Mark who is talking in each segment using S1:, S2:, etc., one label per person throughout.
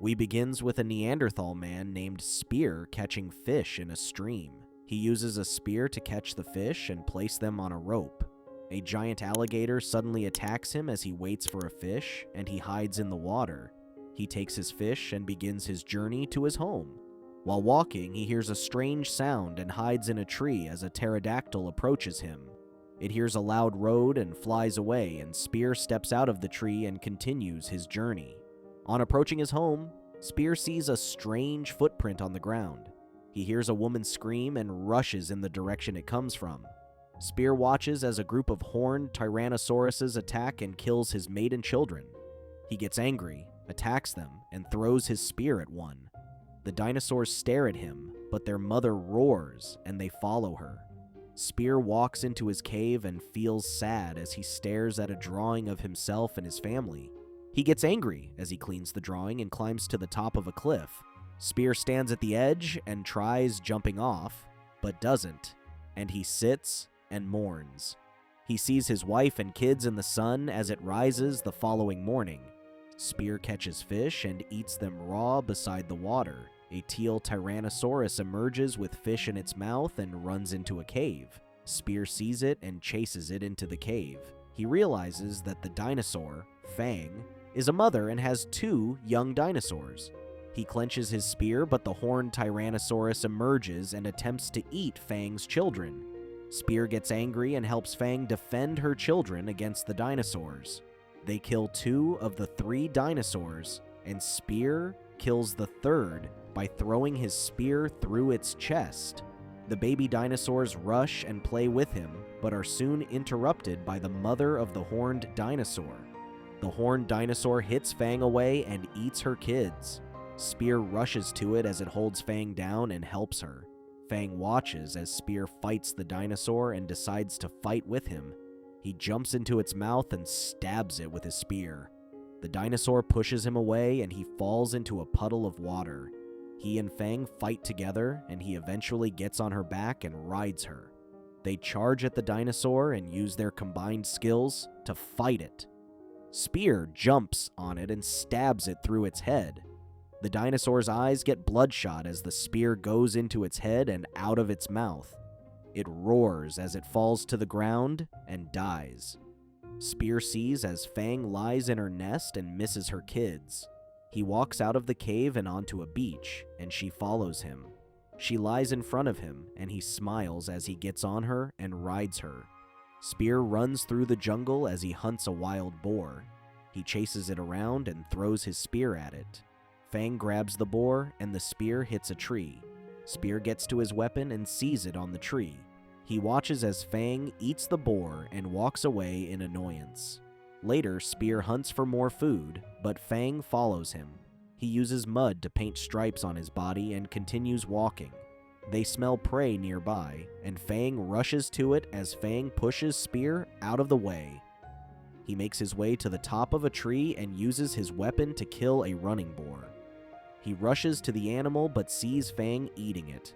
S1: We begins with a Neanderthal man named Spear catching fish in a stream. He uses a spear to catch the fish and place them on a rope. A giant alligator suddenly attacks him as he waits for a fish, and he hides in the water. He takes his fish and begins his journey to his home. While walking, he hears a strange sound and hides in a tree as a pterodactyl approaches him. It hears a loud roar and flies away, and Spear steps out of the tree and continues his journey. On approaching his home, Spear sees a strange footprint on the ground. He hears a woman scream and rushes in the direction it comes from. Spear watches as a group of horned tyrannosauruses attack and kills his mate and children. He gets angry, attacks them, and throws his spear at one. The dinosaurs stare at him, but their mother roars and they follow her. Spear walks into his cave and feels sad as he stares at a drawing of himself and his family. He gets angry as he cleans the drawing and climbs to the top of a cliff. Spear stands at the edge and tries jumping off, but doesn't, and he sits and mourns. He sees his wife and kids in the sun as it rises the following morning. Spear catches fish and eats them raw beside the water. A teal tyrannosaurus emerges with fish in its mouth and runs into a cave. Spear sees it and chases it into the cave. He realizes that the dinosaur, Fang, is a mother and has 2 young dinosaurs. He clenches his spear, but the horned tyrannosaurus emerges and attempts to eat Fang's children. Spear gets angry and helps Fang defend her children against the dinosaurs. They kill 2 of the 3 dinosaurs, and Spear kills the 3rd by throwing his spear through its chest. The baby dinosaurs rush and play with him, but are soon interrupted by the mother of the horned dinosaur. The horned dinosaur hits Fang away and eats her kids. Spear rushes to it as it holds Fang down and helps her. Fang watches as Spear fights the dinosaur and decides to fight with him. He jumps into its mouth and stabs it with his spear. The dinosaur pushes him away and he falls into a puddle of water. He and Fang fight together and he eventually gets on her back and rides her. They charge at the dinosaur and use their combined skills to fight it. Spear jumps on it and stabs it through its head. The dinosaur's eyes get bloodshot as the spear goes into its head and out of its mouth. It roars as it falls to the ground and dies. Spear sees as Fang lies in her nest and misses her kids. He walks out of the cave and onto a beach, and she follows him. She lies in front of him, and he smiles as he gets on her and rides her. Spear runs through the jungle as he hunts a wild boar. He chases it around and throws his spear at it. Fang grabs the boar, and the spear hits a tree. Spear gets to his weapon and sees it on the tree. He watches as Fang eats the boar and walks away in annoyance. Later, Spear hunts for more food, but Fang follows him. He uses mud to paint stripes on his body and continues walking. They smell prey nearby, and Fang rushes to it as Fang pushes Spear out of the way. He makes his way to the top of a tree and uses his weapon to kill a running boar. He rushes to the animal but sees Fang eating it.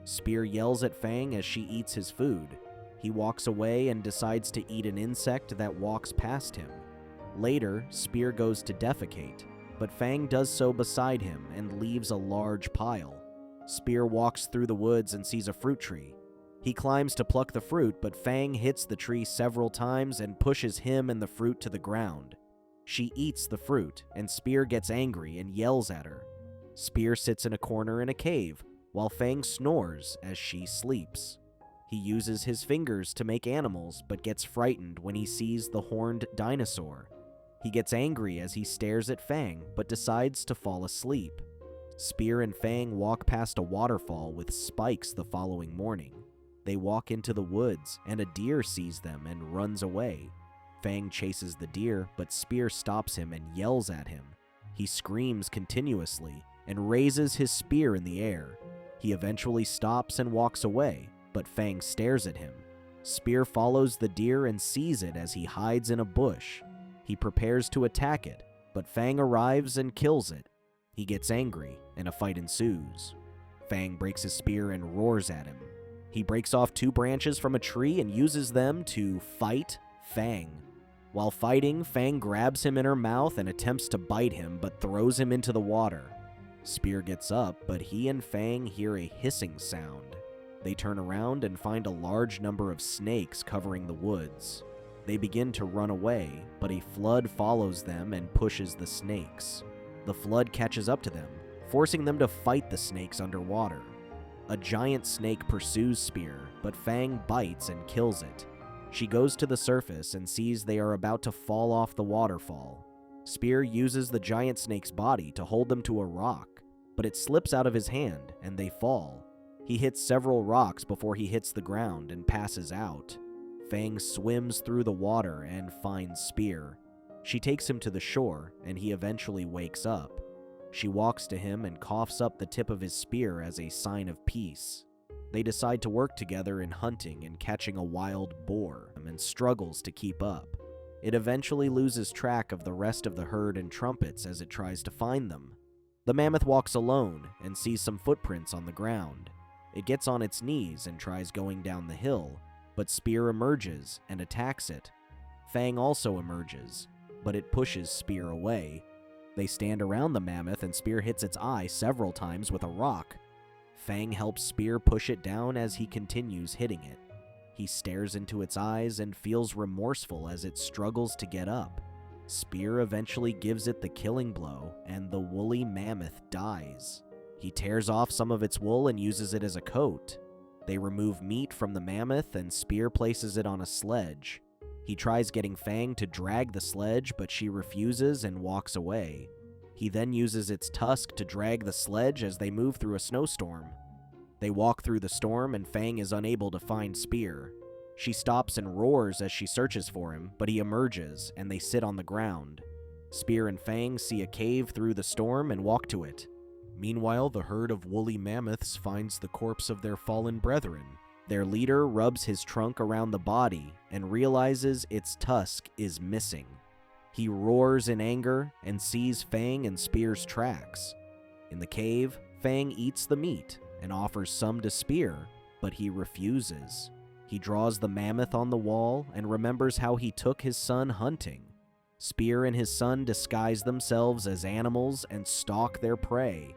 S1: Spear yells at Fang as she eats his food. He walks away and decides to eat an insect that walks past him. Later, Spear goes to defecate, but Fang does so beside him and leaves a large pile. Spear walks through the woods and sees a fruit tree. He climbs to pluck the fruit, but Fang hits the tree several times and pushes him and the fruit to the ground. She eats the fruit, and Spear gets angry and yells at her. Spear sits in a corner in a cave, while Fang snores as she sleeps. He uses his fingers to make animals, but gets frightened when he sees the horned dinosaur. He gets angry as he stares at Fang, but decides to fall asleep. Spear and Fang walk past a waterfall with spikes the following morning. They walk into the woods, and a deer sees them and runs away. Fang chases the deer, but Spear stops him and yells at him. He screams continuously and raises his spear in the air. He eventually stops and walks away, but Fang stares at him. Spear follows the deer and sees it as he hides in a bush. He prepares to attack it, but Fang arrives and kills it. He gets angry, and a fight ensues. Fang breaks his spear and roars at him. He breaks off 2 branches from a tree and uses them to fight Fang. While fighting, Fang grabs him in her mouth and attempts to bite him, but throws him into the water. Spear gets up, but he and Fang hear a hissing sound. They turn around and find a large number of snakes covering the woods. They begin to run away, but a flood follows them and pushes the snakes. The flood catches up to them, forcing them to fight the snakes underwater. A giant snake pursues Spear, but Fang bites and kills it. She goes to the surface and sees they are about to fall off the waterfall. Spear uses the giant snake's body to hold them to a rock, but it slips out of his hand and they fall. He hits several rocks before he hits the ground and passes out. Fang swims through the water and finds Spear. She takes him to the shore and he eventually wakes up. She walks to him and coughs up the tip of his spear as a sign of peace. They decide to work together in hunting and catching a wild boar, and struggles to keep up. It eventually loses track of the rest of the herd and trumpets as it tries to find them. The mammoth walks alone and sees some footprints on the ground. It gets on its knees and tries going down the hill, but Spear emerges and attacks it. Fang also emerges, but it pushes Spear away. They stand around the mammoth and Spear hits its eye several times with a rock. Fang helps Spear push it down as he continues hitting it. He stares into its eyes and feels remorseful as it struggles to get up. Spear eventually gives it the killing blow, and the woolly mammoth dies. He tears off some of its wool and uses it as a coat. They remove meat from the mammoth and Spear places it on a sledge. He tries getting Fang to drag the sledge, but she refuses and walks away. He then uses its tusk to drag the sledge as they move through a snowstorm. They walk through the storm and Fang is unable to find Spear. She stops and roars as she searches for him, but he emerges and they sit on the ground. Spear and Fang see a cave through the storm and walk to it. Meanwhile, the herd of woolly mammoths finds the corpse of their fallen brethren. Their leader rubs his trunk around the body and realizes its tusk is missing. He roars in anger and sees Fang and Spear's tracks. In the cave, Fang eats the meat and offers some to Spear, but he refuses. He draws the mammoth on the wall and remembers how he took his son hunting. Spear and his son disguise themselves as animals and stalk their prey.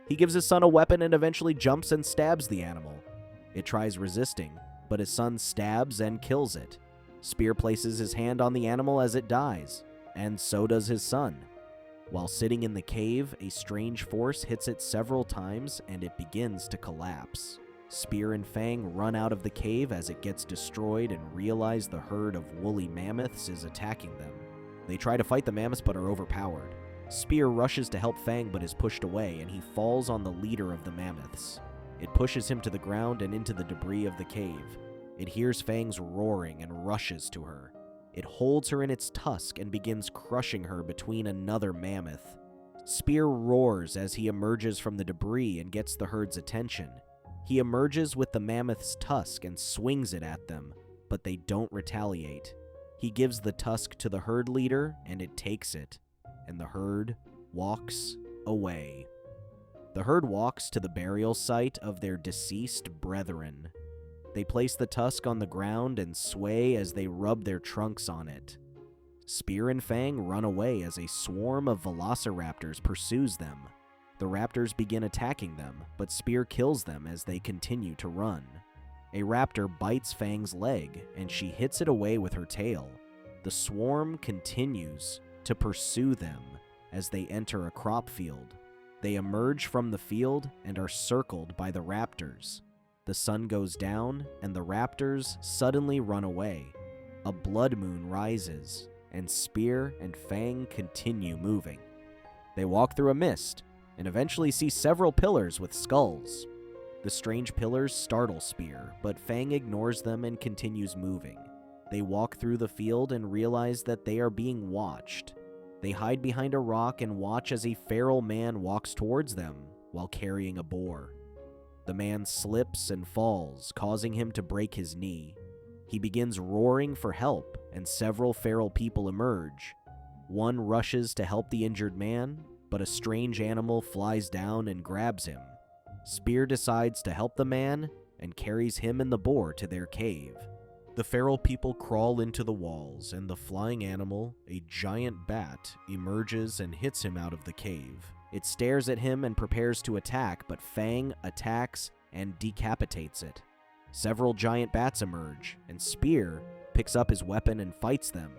S1: He gives his son a weapon and eventually jumps and stabs the animal. It tries resisting, but his son stabs and kills it. Spear places his hand on the animal as it dies, and so does his son. While sitting in the cave, a strange force hits it several times and it begins to collapse. Spear and Fang run out of the cave as it gets destroyed and realize the herd of woolly mammoths is attacking them. They try to fight the mammoths but are overpowered. Spear rushes to help Fang but is pushed away and he falls on the leader of the mammoths. It pushes him to the ground and into the debris of the cave. It hears Fang's roaring and rushes to her. It holds her in its tusk and begins crushing her between another mammoth. Spear roars as he emerges from the debris and gets the herd's attention. He emerges with the mammoth's tusk and swings it at them, but they don't retaliate. He gives the tusk to the herd leader and it takes it, and the herd walks away. The herd walks to the burial site of their deceased brethren. They place the tusk on the ground and sway as they rub their trunks on it. Spear and Fang run away as a swarm of velociraptors pursues them. The raptors begin attacking them, but Spear kills them as they continue to run. A raptor bites Fang's leg, and she hits it away with her tail. The swarm continues to pursue them as they enter a crop field. They emerge from the field and are circled by the raptors. The sun goes down, and the raptors suddenly run away. A blood moon rises, and Spear and Fang continue moving. They walk through a mist, and eventually see several pillars with skulls. The strange pillars startle Spear, but Fang ignores them and continues moving. They walk through the field and realize that they are being watched. They hide behind a rock and watch as a feral man walks towards them while carrying a boar. The man slips and falls, causing him to break his knee. He begins roaring for help, and several feral people emerge. One rushes to help the injured man, but a strange animal flies down and grabs him. Spear decides to help the man and carries him and the boar to their cave. The feral people crawl into the walls, and the flying animal, a giant bat, emerges and hits him out of the cave. It stares at him and prepares to attack, but Fang attacks and decapitates it. Several giant bats emerge, and Spear picks up his weapon and fights them.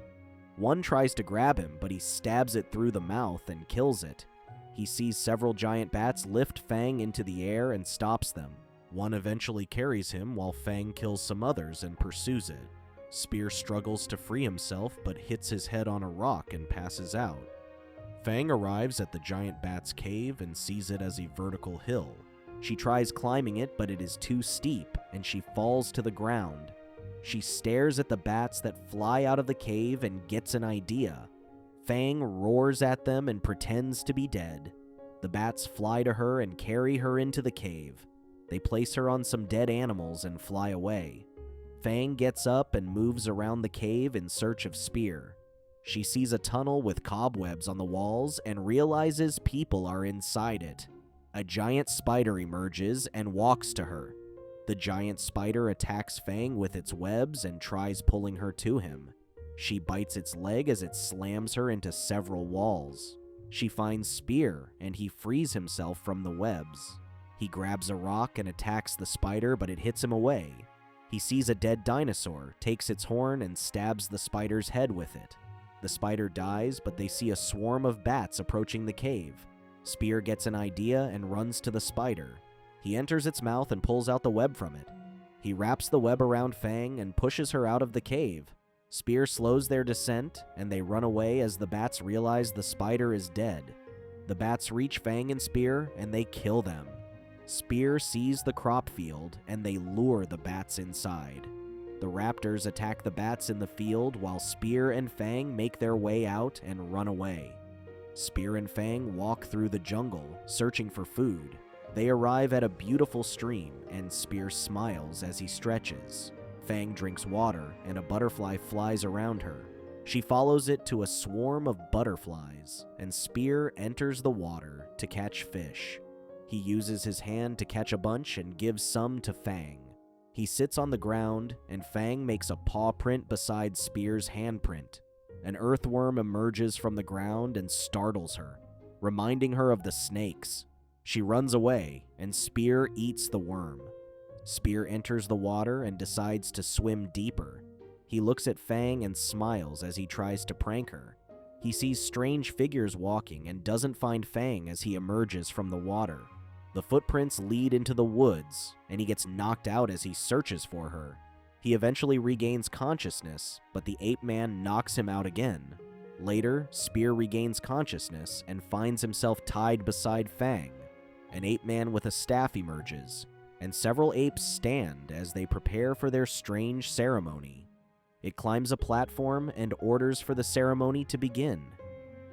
S1: One tries to grab him, but he stabs it through the mouth and kills it. He sees several giant bats lift Fang into the air and stops them. One eventually carries him while Fang kills some others and pursues it. Spear struggles to free himself but hits his head on a rock and passes out. Fang arrives at the giant bat's cave and sees it as a vertical hill. She tries climbing it, but it is too steep and she falls to the ground. She stares at the bats that fly out of the cave and gets an idea. Fang roars at them and pretends to be dead. The bats fly to her and carry her into the cave. They place her on some dead animals and fly away. Fang gets up and moves around the cave in search of Spear. She sees a tunnel with cobwebs on the walls and realizes people are inside it. A giant spider emerges and walks to her. The giant spider attacks Fang with its webs and tries pulling her to him. She bites its leg as it slams her into several walls. She finds Spear and he frees himself from the webs. He grabs a rock and attacks the spider, but it hits him away. He sees a dead dinosaur, takes its horn, and stabs the spider's head with it. The spider dies, but they see a swarm of bats approaching the cave. Spear gets an idea and runs to the spider. He enters its mouth and pulls out the web from it. He wraps the web around Fang and pushes her out of the cave. Spear slows their descent, and they run away as the bats realize the spider is dead. The bats reach Fang and Spear, and they kill them. Spear sees the crop field, and they lure the bats inside. The raptors attack the bats in the field while Spear and Fang make their way out and run away. Spear and Fang walk through the jungle, searching for food. They arrive at a beautiful stream, and Spear smiles as he stretches. Fang drinks water, and a butterfly flies around her. She follows it to a swarm of butterflies, and Spear enters the water to catch fish. He uses his hand to catch a bunch and gives some to Fang. He sits on the ground, and Fang makes a paw print beside Spear's handprint. An earthworm emerges from the ground and startles her, reminding her of the snakes. She runs away, and Spear eats the worm. Spear enters the water and decides to swim deeper. He looks at Fang and smiles as he tries to prank her. He sees strange figures walking and doesn't find Fang as he emerges from the water. The footprints lead into the woods, and he gets knocked out as he searches for her. He eventually regains consciousness, but the ape man knocks him out again. Later, Spear regains consciousness and finds himself tied beside Fang. An ape man with a staff emerges, and several apes stand as they prepare for their strange ceremony. It climbs a platform and orders for the ceremony to begin.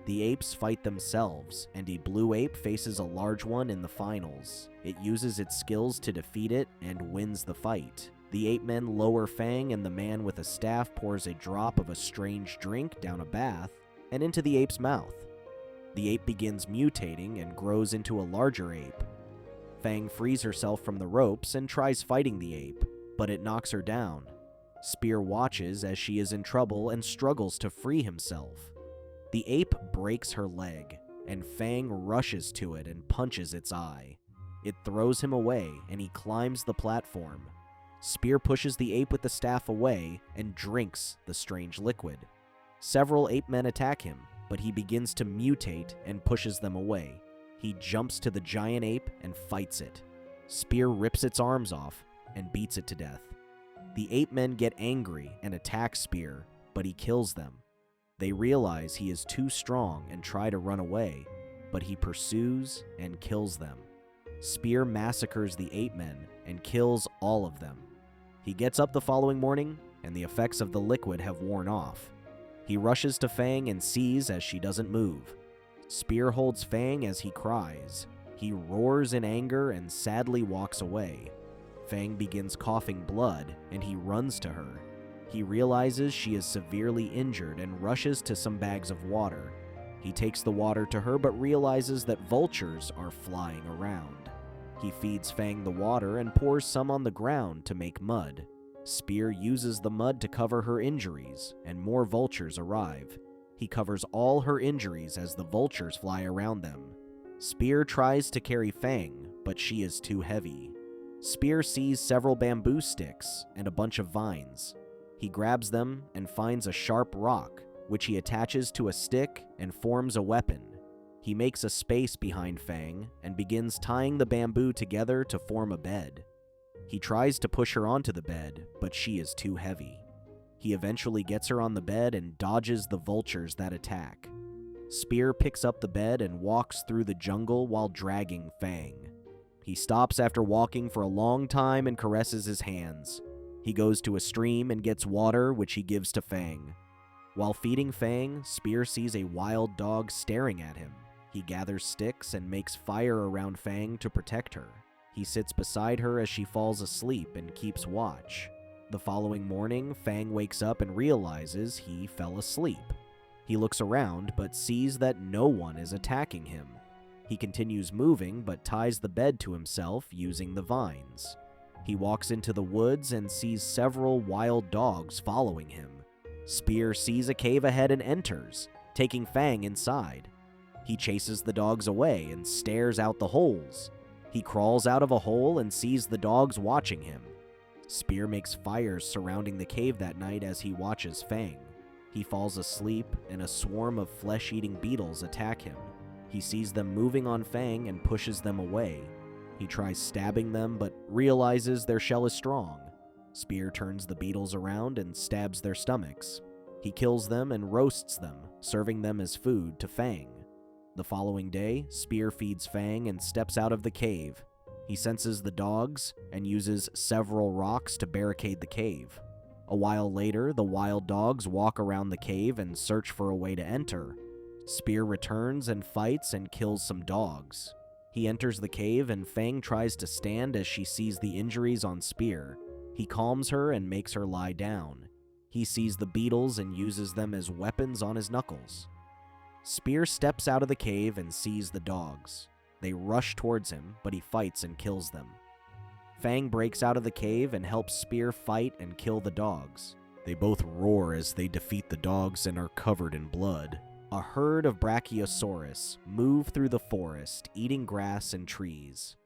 S1: The apes fight themselves, and a blue ape faces a large one in the finals. It uses its skills to defeat it and wins the fight. The ape men lower Fang, and the man with a staff pours a drop of a strange drink down a bath and into the ape's mouth. The ape begins mutating and grows into a larger ape. Fang frees herself from the ropes and tries fighting the ape, but it knocks her down. Spear watches as she is in trouble and struggles to free himself. The ape breaks her leg, and Fang rushes to it and punches its eye. It throws him away, and he climbs the platform. Spear pushes the ape with the staff away and drinks the strange liquid. Several ape men attack him, but he begins to mutate and pushes them away. He jumps to the giant ape and fights it. Spear rips its arms off and beats it to death. The ape men get angry and attack Spear, but he kills them. They realize he is too strong and try to run away, but he pursues and kills them. Spear massacres the ape men and kills all of them. He gets up the following morning, and the effects of the liquid have worn off. He rushes to Fang and sees as she doesn't move. Spear holds Fang as he cries. He roars in anger and sadly walks away. Fang begins coughing blood, and he runs to her. He realizes she is severely injured and rushes to some bags of water. He takes the water to her but realizes that vultures are flying around. He feeds Fang the water and pours some on the ground to make mud. Spear uses the mud to cover her injuries, and more vultures arrive. He covers all her injuries as the vultures fly around them. Spear tries to carry Fang, but she is too heavy. Spear sees several bamboo sticks and a bunch of vines. He grabs them and finds a sharp rock, which he attaches to a stick and forms a weapon. He makes a space behind Fang and begins tying the bamboo together to form a bed. He tries to push her onto the bed, but she is too heavy. He eventually gets her on the bed and dodges the vultures that attack. Spear picks up the bed and walks through the jungle while dragging Fang. He stops after walking for a long time and caresses his hands. He goes to a stream and gets water, which he gives to Fang. While feeding Fang, Spear sees a wild dog staring at him. He gathers sticks and makes fire around Fang to protect her. He sits beside her as she falls asleep and keeps watch. The following morning, Fang wakes up and realizes he fell asleep. He looks around but sees that no one is attacking him. He continues moving but ties the bed to himself using the vines. He walks into the woods and sees several wild dogs following him. Spear sees a cave ahead and enters, taking Fang inside. He chases the dogs away and stares out the holes. He crawls out of a hole and sees the dogs watching him. Spear makes fires surrounding the cave that night as he watches Fang. He falls asleep and a swarm of flesh-eating beetles attack him. He sees them moving on Fang and pushes them away. He tries stabbing them but realizes their shell is strong. Spear turns the beetles around and stabs their stomachs. He kills them and roasts them, serving them as food to Fang. The following day, Spear feeds Fang and steps out of the cave. He senses the dogs and uses several rocks to barricade the cave. A while later, the wild dogs walk around the cave and search for a way to enter. Spear returns and fights and kills some dogs. He enters the cave and Fang tries to stand as she sees the injuries on Spear. He calms her and makes her lie down. He sees the beetles and uses them as weapons on his knuckles. Spear steps out of the cave and sees the dogs. They rush towards him, but he fights and kills them. Fang breaks out of the cave and helps Spear fight and kill the dogs. They both roar as they defeat the dogs and are covered in blood. A herd of Brachiosaurus move through the forest, eating grass and trees.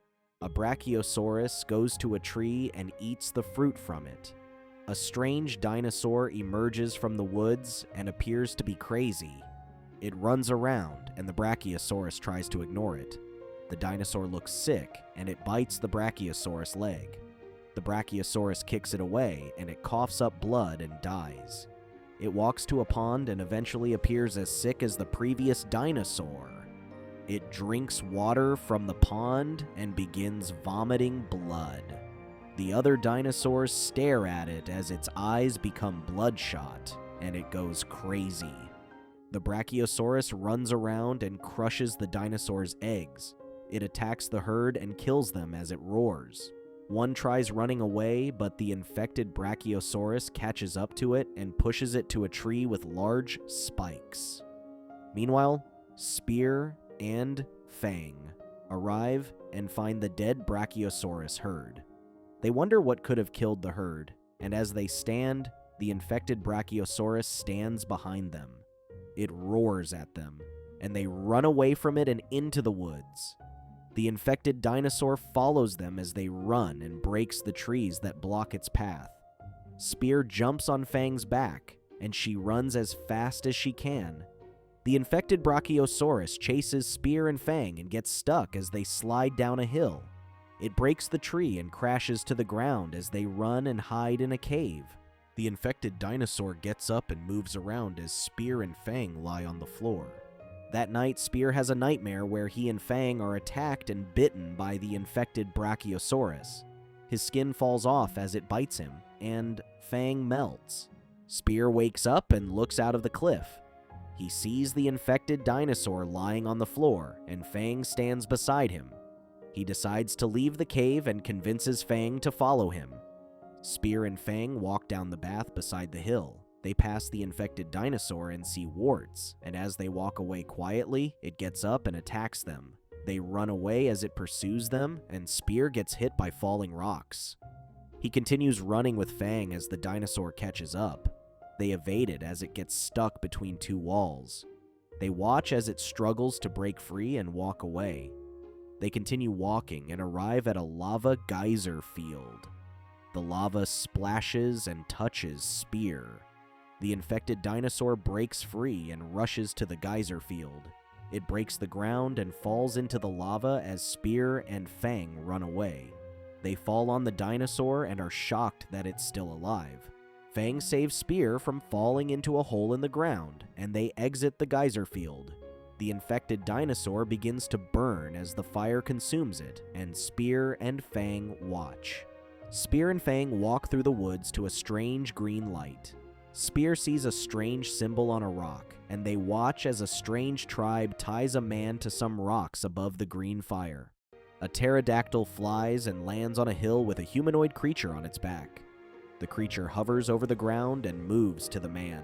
S1: A Brachiosaurus goes to a tree and eats the fruit from it. A strange dinosaur emerges from the woods and appears to be crazy. It runs around, and the Brachiosaurus tries to ignore it. The dinosaur looks sick, and it bites the Brachiosaurus' leg. The Brachiosaurus kicks it away, and it coughs up blood and dies. It walks to a pond and eventually appears as sick as the previous dinosaur. It drinks water from the pond and begins vomiting blood. The other dinosaurs stare at it as its eyes become bloodshot, and it goes crazy. The Brachiosaurus runs around and crushes the dinosaur's eggs. It attacks the herd and kills them as it roars. One tries running away, but the infected Brachiosaurus catches up to it and pushes it to a tree with large spikes. Meanwhile, Spear and Fang arrive and find the dead Brachiosaurus herd. They wonder what could have killed the herd, and as they stand, the infected Brachiosaurus stands behind them. It roars at them, and they run away from it and into the woods. The infected dinosaur follows them as they run and breaks the trees that block its path. Spear jumps on Fang's back, and she runs as fast as she can. The infected Brachiosaurus chases Spear and Fang and gets stuck as they slide down a hill. It breaks the tree and crashes to the ground as they run and hide in a cave. The infected dinosaur gets up and moves around as Spear and Fang lie on the floor. That night, Spear has a nightmare where he and Fang are attacked and bitten by the infected Brachiosaurus. His skin falls off as it bites him, and Fang melts. Spear wakes up and looks out of the cliff. He sees the infected dinosaur lying on the floor, and Fang stands beside him. He decides to leave the cave and convinces Fang to follow him. Spear and Fang walk down the path beside the hill. They pass the infected dinosaur and see warts, and as they walk away quietly, it gets up and attacks them. They run away as it pursues them, and Spear gets hit by falling rocks. He continues running with Fang as the dinosaur catches up. They evade it as it gets stuck between two walls. They watch as it struggles to break free and walk away. They continue walking and arrive at a lava geyser field. The lava splashes and touches Spear. The infected dinosaur breaks free and rushes to the geyser field. It breaks the ground and falls into the lava as Spear and Fang run away. They fall on the dinosaur and are shocked that it's still alive. Fang saves Spear from falling into a hole in the ground, and they exit the geyser field. The infected dinosaur begins to burn as the fire consumes it, and Spear and Fang watch. Spear and Fang walk through the woods to a strange green light. Spear sees a strange symbol on a rock, and they watch as a strange tribe ties a man to some rocks above the green fire. A pterodactyl flies and lands on a hill with a humanoid creature on its back. The creature hovers over the ground and moves to the man.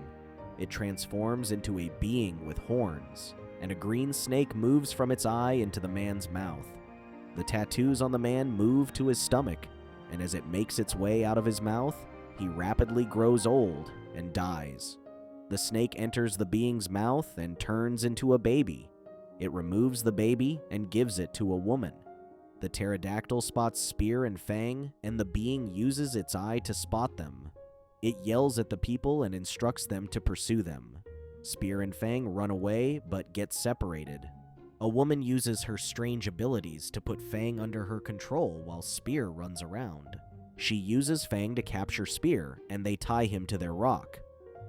S1: It transforms into a being with horns, and a green snake moves from its eye into the man's mouth. The tattoos on the man move to his stomach, and as it makes its way out of his mouth, he rapidly grows old and dies. The snake enters the being's mouth and turns into a baby. It removes the baby and gives it to a woman. The pterodactyl spots Spear and Fang, and the being uses its eye to spot them. It yells at the people and instructs them to pursue them. Spear and Fang run away, but get separated. A woman uses her strange abilities to put Fang under her control while Spear runs around. She uses Fang to capture Spear, and they tie him to their rock.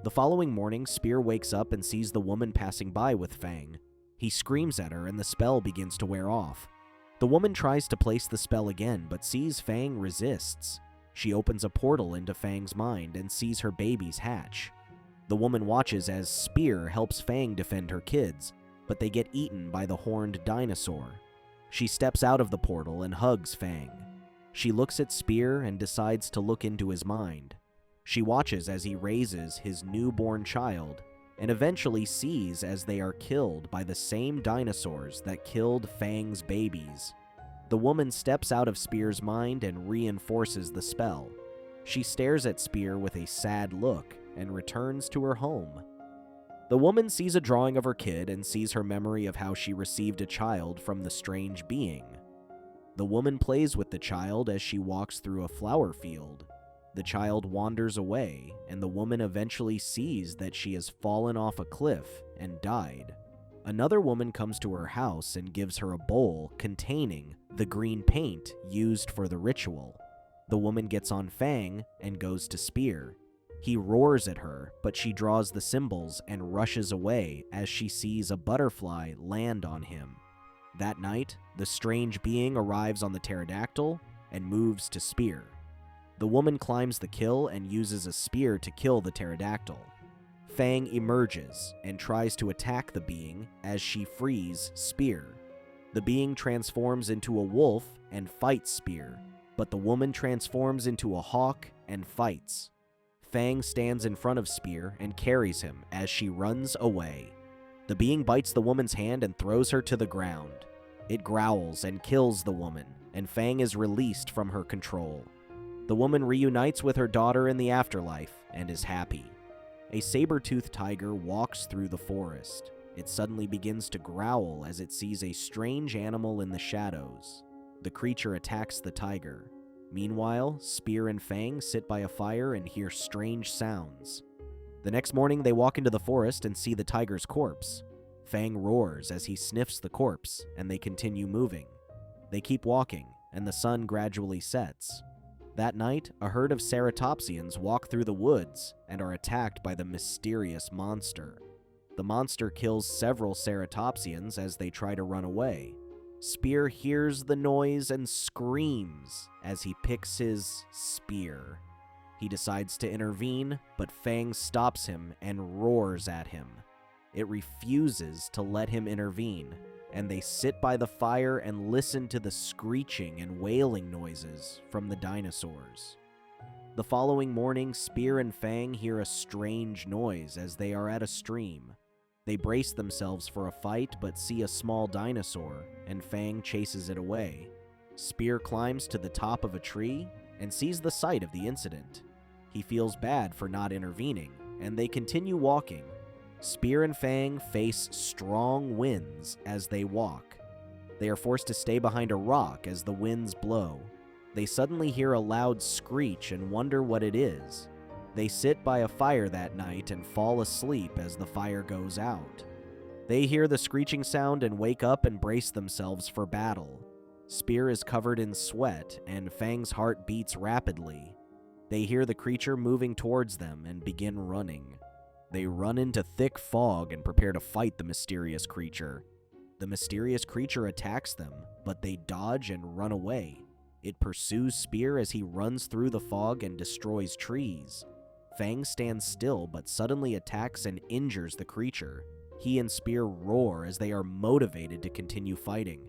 S1: The following morning, Spear wakes up and sees the woman passing by with Fang. He screams at her, and the spell begins to wear off. The woman tries to place the spell again, but sees Fang resists. She opens a portal into Fang's mind and sees her babies hatch. The woman watches as Spear helps Fang defend her kids, but they get eaten by the horned dinosaur. She steps out of the portal and hugs Fang. She looks at Spear and decides to look into his mind. She watches as he raises his newborn child, and eventually sees as they are killed by the same dinosaurs that killed Fang's babies. The woman steps out of Spear's mind and reinforces the spell. She stares at Spear with a sad look and returns to her home. The woman sees a drawing of her kid and sees her memory of how she received a child from the strange being. The woman plays with the child as she walks through a flower field. The child wanders away, and the woman eventually sees that she has fallen off a cliff and died. Another woman comes to her house and gives her a bowl containing the green paint used for the ritual. The woman gets on Fang and goes to Spear. He roars at her, but she draws the symbols and rushes away as she sees a butterfly land on him. That night, the strange being arrives on the pterodactyl and moves to Spear. The woman climbs the kill and uses a spear to kill the pterodactyl. Fang emerges and tries to attack the being as she frees Spear. The being transforms into a wolf and fights Spear, but the woman transforms into a hawk and fights. Fang stands in front of Spear and carries him as she runs away. The being bites the woman's hand and throws her to the ground. It growls and kills the woman, and Fang is released from her control. The woman reunites with her daughter in the afterlife and is happy. A saber-toothed tiger walks through the forest. It suddenly begins to growl as it sees a strange animal in the shadows. The creature attacks the tiger. Meanwhile, Spear and Fang sit by a fire and hear strange sounds. The next morning, they walk into the forest and see the tiger's corpse. Fang roars as he sniffs the corpse, and they continue moving. They keep walking, and the sun gradually sets. That night, a herd of ceratopsians walk through the woods and are attacked by the mysterious monster. The monster kills several ceratopsians as they try to run away. Spear hears the noise and screams as he picks his spear. He decides to intervene, but Fang stops him and roars at him. It refuses to let him intervene, and they sit by the fire and listen to the screeching and wailing noises from the dinosaurs. The following morning, Spear and Fang hear a strange noise as they are at a stream. They brace themselves for a fight but see a small dinosaur, and Fang chases it away. Spear climbs to the top of a tree and sees the site of the incident. He feels bad for not intervening, and they continue walking. Spear and Fang face strong winds as they walk. They are forced to stay behind a rock as the winds blow. They suddenly hear a loud screech and wonder what it is. They sit by a fire that night and fall asleep as the fire goes out. They hear the screeching sound and wake up and brace themselves for battle. Spear is covered in sweat, and Fang's heart beats rapidly. They hear the creature moving towards them and begin running. They run into thick fog and prepare to fight the mysterious creature. The mysterious creature attacks them, but they dodge and run away. It pursues Spear as he runs through the fog and destroys trees. Fang stands still but suddenly attacks and injures the creature. He and Spear roar as they are motivated to continue fighting.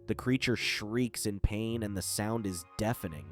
S1: The creature shrieks in pain and the sound is deafening.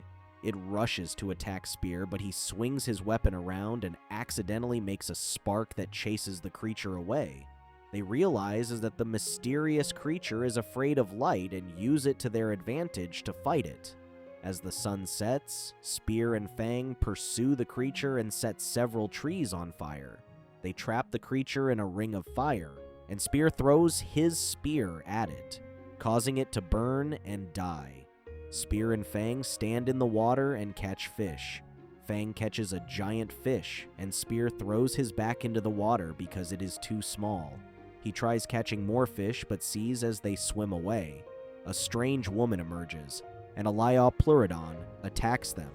S1: It rushes to attack Spear, but he swings his weapon around and accidentally makes a spark that chases the creature away. They realize that the mysterious creature is afraid of light and use it to their advantage to fight it. As the sun sets, Spear and Fang pursue the creature and set several trees on fire. They trap the creature in a ring of fire, and Spear throws his spear at it, causing it to burn and die. Spear and Fang stand in the water and catch fish. Fang catches a giant fish, and Spear throws his back into the water because it is too small. He tries catching more fish but sees as they swim away. A strange woman emerges, and a Pleurodon attacks them.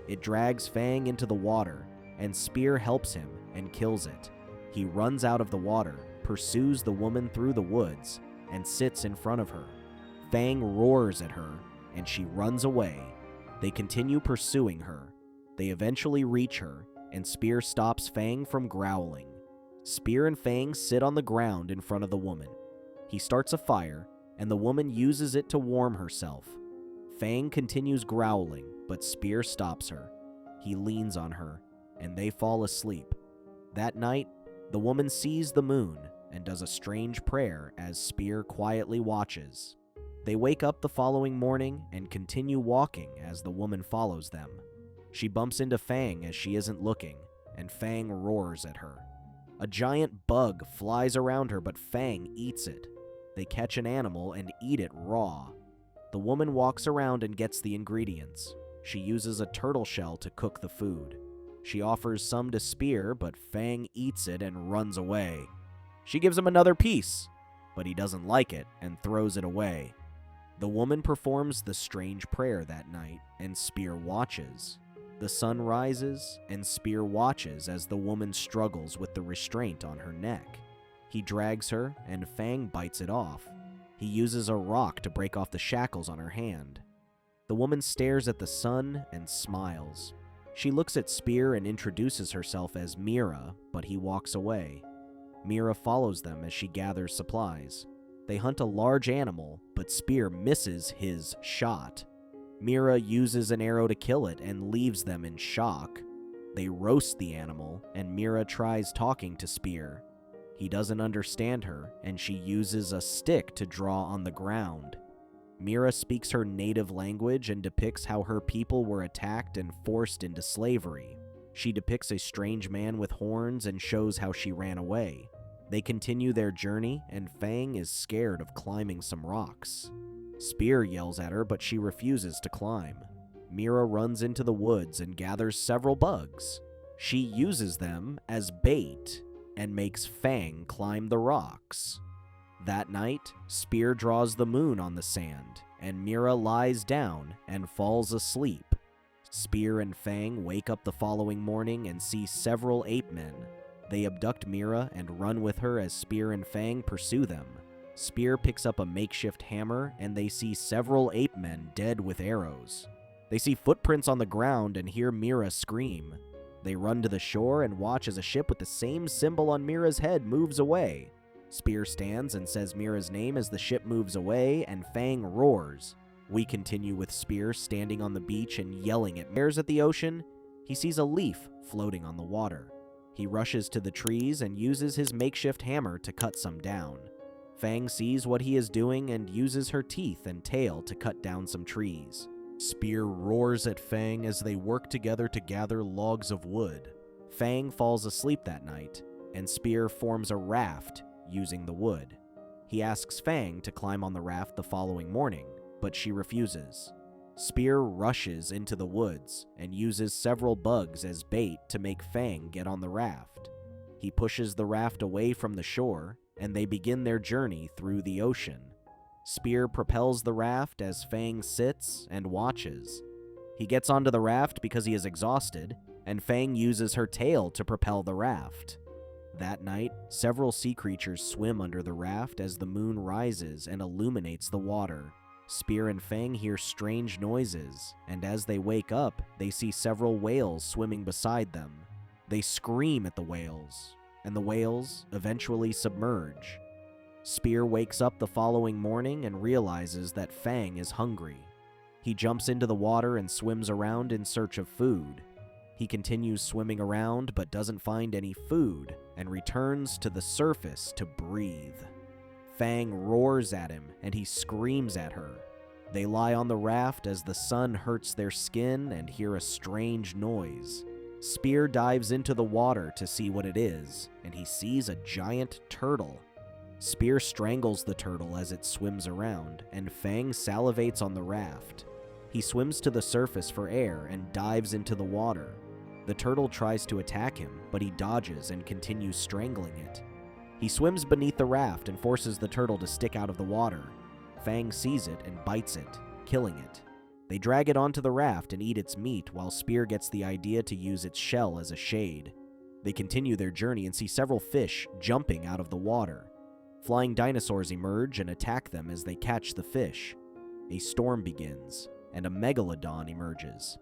S1: It drags Fang into the water, and Spear helps him and kills it. He runs out of the water, pursues the woman through the woods, and sits in front of her. Fang roars at her, and she runs away. They continue pursuing her. They eventually reach her, and Spear stops Fang from growling. Spear and Fang sit on the ground in front of the woman. He starts a fire, and the woman uses it to warm herself. Fang continues growling, but Spear stops her. He leans on her, and they fall asleep. That night, the woman sees the moon and does a strange prayer as Spear quietly watches. They wake up the following morning and continue walking as the woman follows them. She bumps into Fang as she isn't looking, and Fang roars at her. A giant bug flies around her, but Fang eats it. They catch an animal and eat it raw. The woman walks around and gets the ingredients. She uses a turtle shell to cook the food. She offers some to Spear, but Fang eats it and runs away. She gives him another piece, but he doesn't like it and throws it away. The woman performs the strange prayer that night, and Spear watches. The sun rises, and Spear watches as the woman struggles with the restraint on her neck. He drags her, and Fang bites it off. He uses a rock to break off the shackles on her hand. The woman stares at the sun and smiles. She looks at Spear and introduces herself as Mira, but he walks away. Mira follows them as she gathers supplies. They hunt a large animal, but Spear misses his shot. Mira uses an arrow to kill it and leaves them in shock. They roast the animal, and Mira tries talking to Spear. He doesn't understand her, and she uses a stick to draw on the ground. Mira speaks her native language and depicts how her people were attacked and forced into slavery. She depicts a strange man with horns and shows how she ran away. They continue their journey, and Fang is scared of climbing some rocks. Spear yells at her, but she refuses to climb. Mira runs into the woods and gathers several bugs. She uses them as bait and makes Fang climb the rocks. That night, Spear draws the moon on the sand, and Mira lies down and falls asleep. Spear and Fang wake up the following morning and see several ape men. They abduct Mira and run with her as Spear and Fang pursue them. Spear picks up a makeshift hammer, and they see several ape men dead with arrows. They see footprints on the ground and hear Mira scream. They run to the shore and watch as a ship with the same symbol on Mira's head moves away. Spear stands and says Mira's name as the ship moves away, and Fang roars. We continue with Spear standing on the beach and yelling at Mira. At the ocean, he sees a leaf floating on the water. He rushes to the trees and uses his makeshift hammer to cut some down. Fang sees what he is doing and uses her teeth and tail to cut down some trees. Spear roars at Fang as they work together to gather logs of wood. Fang falls asleep that night, and Spear forms a raft using the wood. He asks Fang to climb on the raft the following morning, but she refuses. Spear rushes into the woods and uses several bugs as bait to make Fang get on the raft. He pushes the raft away from the shore, and they begin their journey through the ocean. Spear propels the raft as Fang sits and watches. He gets onto the raft because he is exhausted, and Fang uses her tail to propel the raft. That night, several sea creatures swim under the raft as the moon rises and illuminates the water. Spear and Fang hear strange noises, and as they wake up, they see several whales swimming beside them. They scream at the whales, and the whales eventually submerge. Spear wakes up the following morning and realizes that Fang is hungry. He jumps into the water and swims around in search of food. He continues swimming around but doesn't find any food and returns to the surface to breathe. Fang roars at him and he screams at her. They lie on the raft as the sun hurts their skin and hear a strange noise. Spear dives into the water to see what it is, and he sees a giant turtle. Spear strangles the turtle as it swims around, and Fang salivates on the raft. He swims to the surface for air and dives into the water. The turtle tries to attack him, but he dodges and continues strangling it. He swims beneath the raft and forces the turtle to stick out of the water. Fang sees it and bites it, killing it. They drag it onto the raft and eat its meat while Spear gets the idea to use its shell as a shade. They continue their journey and see several fish jumping out of the water. Flying dinosaurs emerge and attack them as they catch the fish. A storm begins, and a megalodon emerges.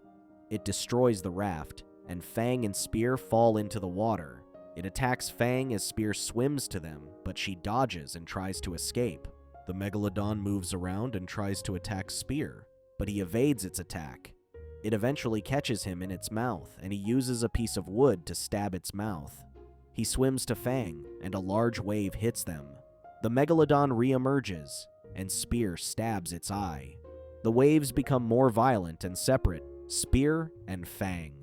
S1: It destroys the raft, and Fang and Spear fall into the water. It attacks Fang as Spear swims to them, but she dodges and tries to escape. The megalodon moves around and tries to attack Spear, but he evades its attack. It eventually catches him in its mouth, and he uses a piece of wood to stab its mouth. He swims to Fang, and a large wave hits them. The megalodon reemerges, and Spear stabs its eye. The waves become more violent and separate Spear and Fang.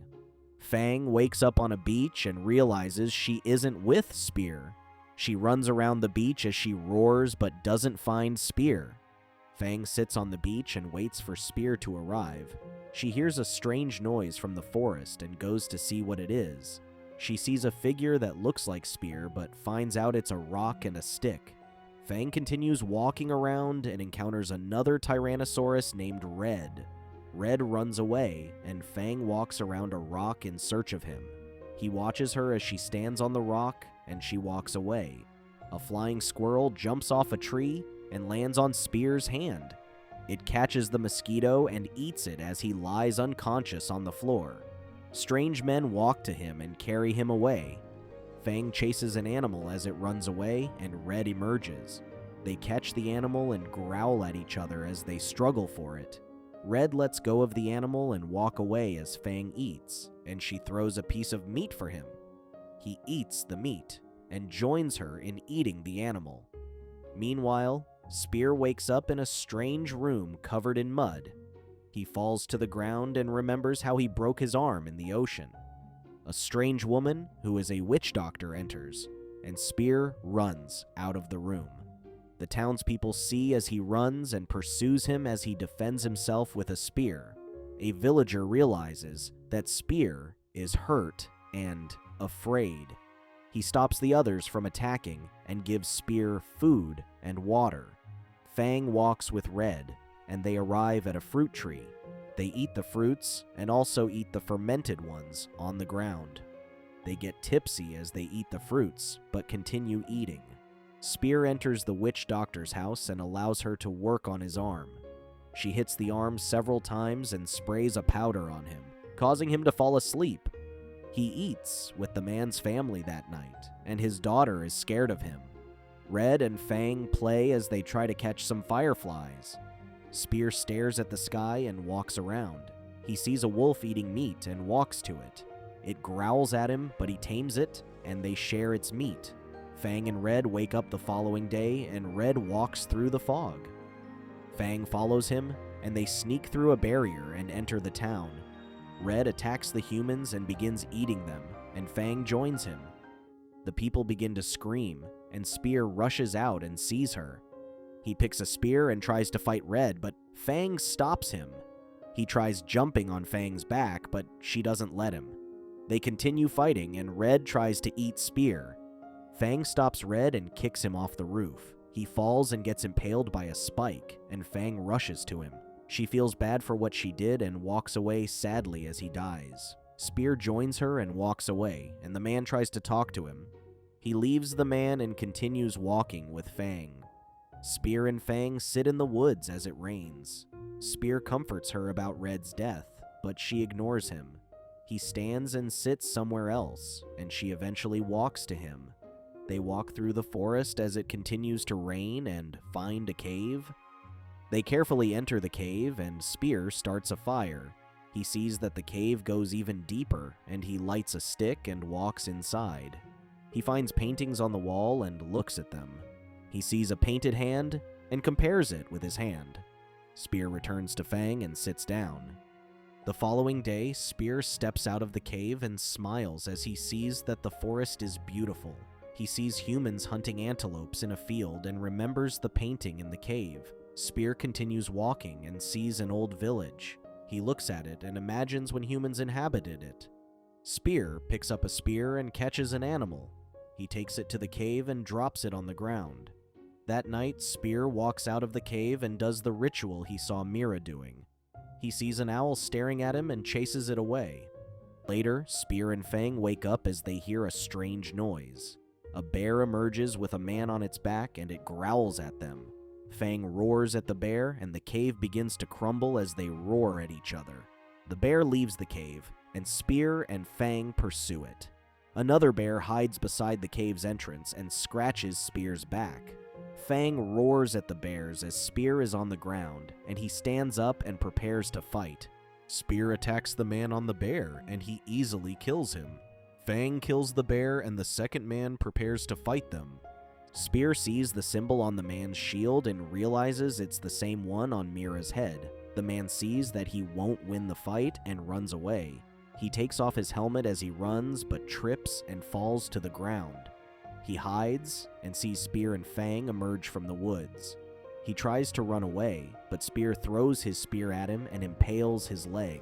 S1: Fang wakes up on a beach and realizes she isn't with Spear. She runs around the beach as she roars but doesn't find Spear. Fang sits on the beach and waits for Spear to arrive. She hears a strange noise from the forest and goes to see what it is. She sees a figure that looks like Spear but finds out it's a rock and a stick. Fang continues walking around and encounters another Tyrannosaurus named Red. Red runs away, and Fang walks around a rock in search of him. He watches her as she stands on the rock, and she walks away. A flying squirrel jumps off a tree and lands on Spear's hand. It catches the mosquito and eats it as he lies unconscious on the floor. Strange men walk to him and carry him away. Fang chases an animal as it runs away, and Red emerges. They catch the animal and growl at each other as they struggle for it. Red lets go of the animal and walk away as Fang eats, and she throws a piece of meat for him. He eats the meat and joins her in eating the animal. Meanwhile, Spear wakes up in a strange room covered in mud. He falls to the ground and remembers how he broke his arm in the ocean. A strange woman, who is a witch doctor, enters, and Spear runs out of the room. The townspeople see as he runs and pursues him as he defends himself with a spear. A villager realizes that Spear is hurt and afraid. He stops the others from attacking and gives Spear food and water. Fang walks with Red, and they arrive at a fruit tree. They eat the fruits and also eat the fermented ones on the ground. They get tipsy as they eat the fruits, but continue eating. Spear enters the witch doctor's house and allows her to work on his arm. She hits the arm several times and sprays a powder on him, causing him to fall asleep. He eats with the man's family that night, and his daughter is scared of him. Red and Fang play as they try to catch some fireflies. Spear stares at the sky and walks around. He sees a wolf eating meat and walks to it. It growls at him, but he tames it, and they share its meat. Fang and Red wake up the following day, and Red walks through the fog. Fang follows him, and they sneak through a barrier and enter the town. Red attacks the humans and begins eating them, and Fang joins him. The people begin to scream, and Spear rushes out and sees her. He picks a spear and tries to fight Red, but Fang stops him. He tries jumping on Fang's back, but she doesn't let him. They continue fighting, and Red tries to eat Spear. Fang stops Red and kicks him off the roof. He falls and gets impaled by a spike, and Fang rushes to him. She feels bad for what she did and walks away sadly as he dies. Spear joins her and walks away, and the man tries to talk to him. He leaves the man and continues walking with Fang. Spear and Fang sit in the woods as it rains. Spear comforts her about Red's death, but she ignores him. He stands and sits somewhere else, and she eventually walks to him. They walk through the forest as it continues to rain and find a cave. They carefully enter the cave, and Spear starts a fire. He sees that the cave goes even deeper, and he lights a stick and walks inside. He finds paintings on the wall and looks at them. He sees a painted hand and compares it with his hand. Spear returns to Fang and sits down. The following day, Spear steps out of the cave and smiles as he sees that the forest is beautiful. He sees humans hunting antelopes in a field and remembers the painting in the cave. Spear continues walking and sees an old village. He looks at it and imagines when humans inhabited it. Spear picks up a spear and catches an animal. He takes it to the cave and drops it on the ground. That night, Spear walks out of the cave and does the ritual he saw Mira doing. He sees an owl staring at him and chases it away. Later, Spear and Fang wake up as they hear a strange noise. A bear emerges with a man on its back and it growls at them. Fang roars at the bear and the cave begins to crumble as they roar at each other. The bear leaves the cave, and Spear and Fang pursue it. Another bear hides beside the cave's entrance and scratches Spear's back. Fang roars at the bears as Spear is on the ground, and he stands up and prepares to fight. Spear attacks the man on the bear, and he easily kills him. Fang kills the bear, and the second man prepares to fight them. Spear sees the symbol on the man's shield and realizes it's the same one on Mira's head. The man sees that he won't win the fight and runs away. He takes off his helmet as he runs, but trips and falls to the ground. He hides and sees Spear and Fang emerge from the woods. He tries to run away, but Spear throws his spear at him and impales his leg.